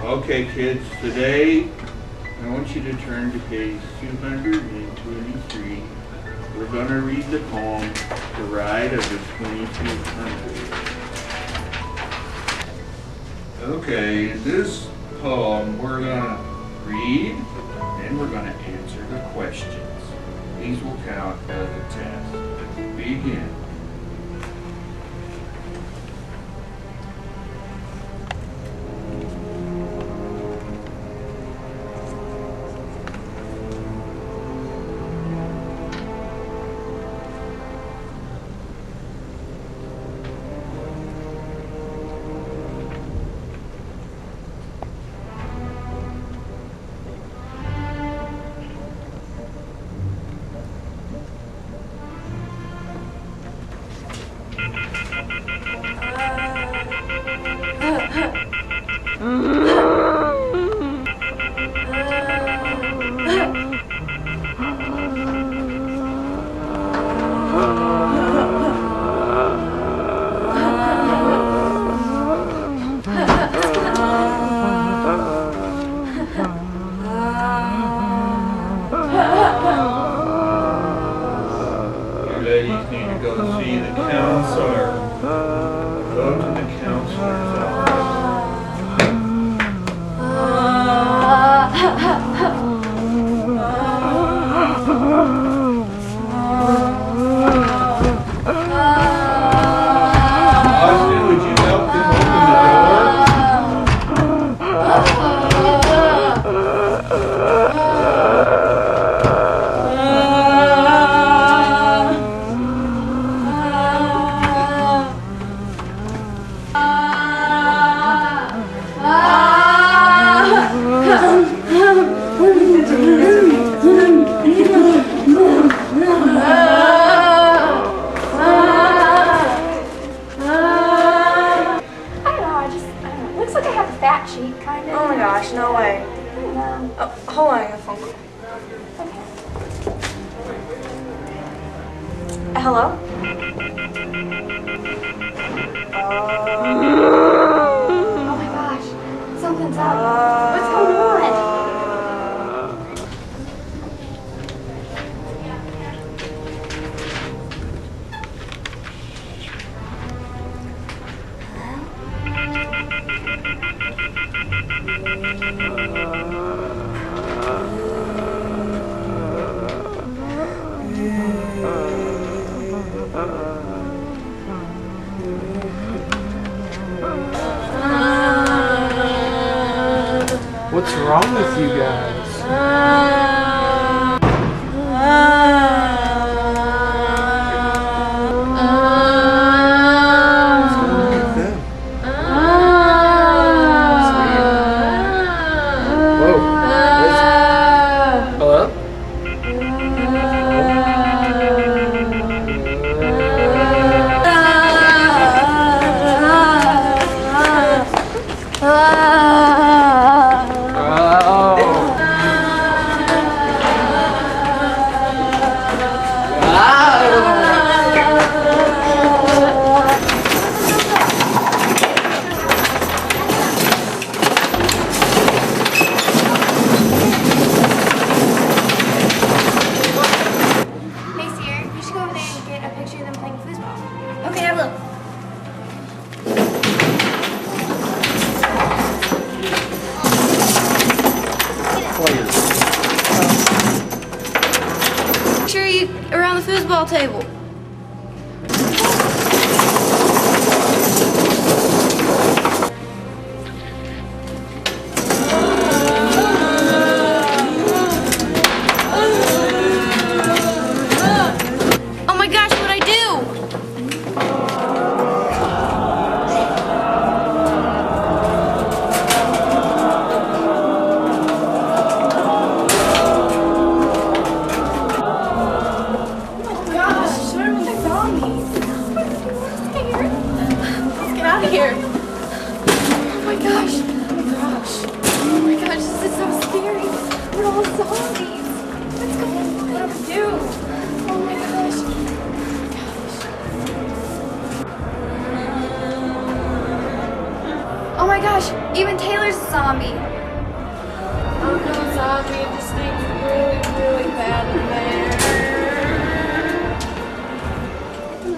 Okay, kids, today I want you to turn to page 223. We're going to read the poem, The Ride of the 2200. Okay, in this poem we're going to read and we're going to answer the questions. These will count as a test. Begin. You ladies need to go see the counselor. Go to the counselor's office. Austin, would you help them open the door? Fat sheet, kind of. Oh my gosh, no way. I don't know. Oh, hold on, I got a phone call. Okay. Hello? Oh my gosh, something's up. What's going on? What's wrong with you guys? Okay, I will. Make sure you around the foosball table. Oh my gosh, what'd I do? Taylor's a zombie.